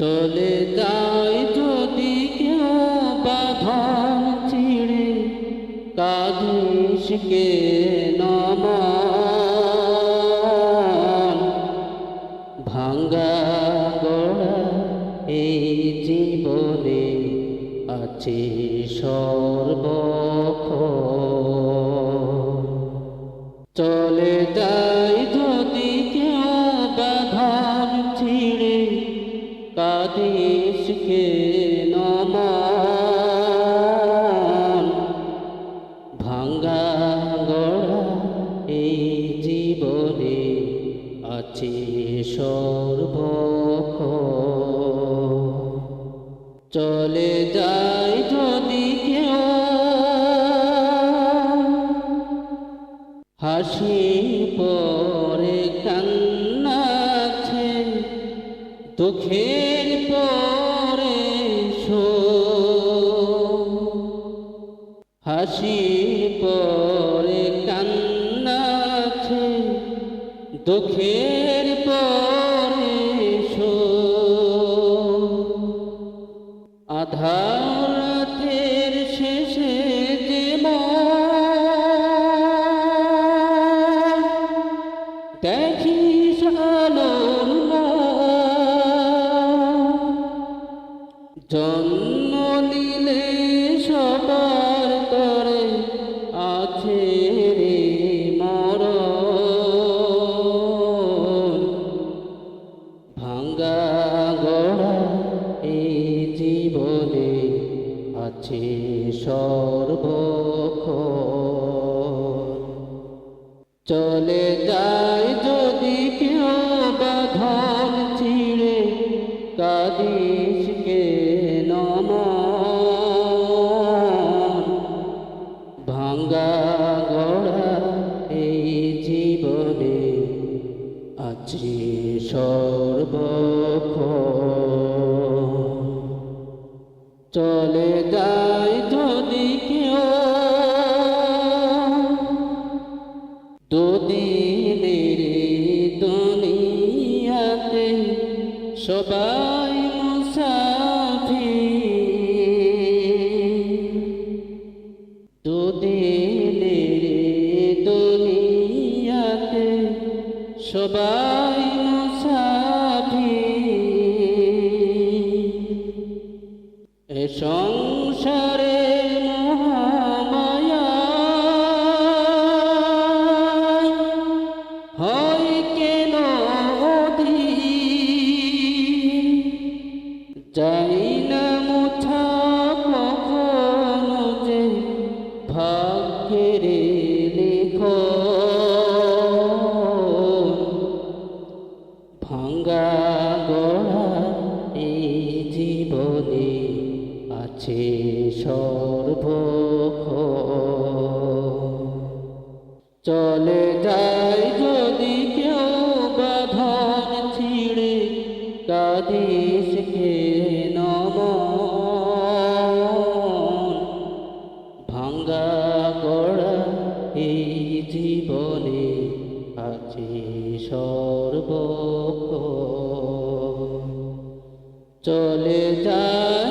চলে যায় যদি কেউ বাঁধন ছিঁড়ে, কাঁদিস কেন মন? ভাঙ্গা গড়া এই জীবনে আছে সর্বক্ষণ। চলে যায় যদি কেউ বাঁধন ছিঁড়ে, কাঁদিস কেন মন? ভাঙ্গা গড়া এই জীবনে আছে সর্বক্ষণ। চলে যায় যদি কেউ হাসি পরে কান্নাছে, দুঃখের পরে শোক। হাসি পরে কান্নাছে, দুঃখের পরে শোক। আধার রাতের শেষে যে দেখিস আলোর জন্ম নিলে সবার তরে আছে রে মরণ। ভাঙ্গা গড়া এই জীবনে আছে সর্বক্ষণ। চলে যায় যদি কেউ বাঁধন ছিঁড়ে, কাঁদিস কেন মন? ভাঙ্গা গড়া এই জীবনে আছে সর্বক্ষণ। চলে যায় যদি কেউ দুদিনের দুনিয়াতে, সবাই মুসাফির। দুদিনের দুনিয়াতে সবাই মুসাফির। এ সংসারে মহামায়া হয় কেন অধীর? যাই না মুছা কখনো যে ভাগ্যের লিখন। ভাঙ্গা গড়া এই জীবনে আছে সর্বক্ষণ। চলে যায় যদি কেউ বাঁধন ছিঁড়ে, কাঁদিস কেন মন? ভাঙ্গা গড়া এই জীবনে আছে সর্বক্ষণ। চলে যায়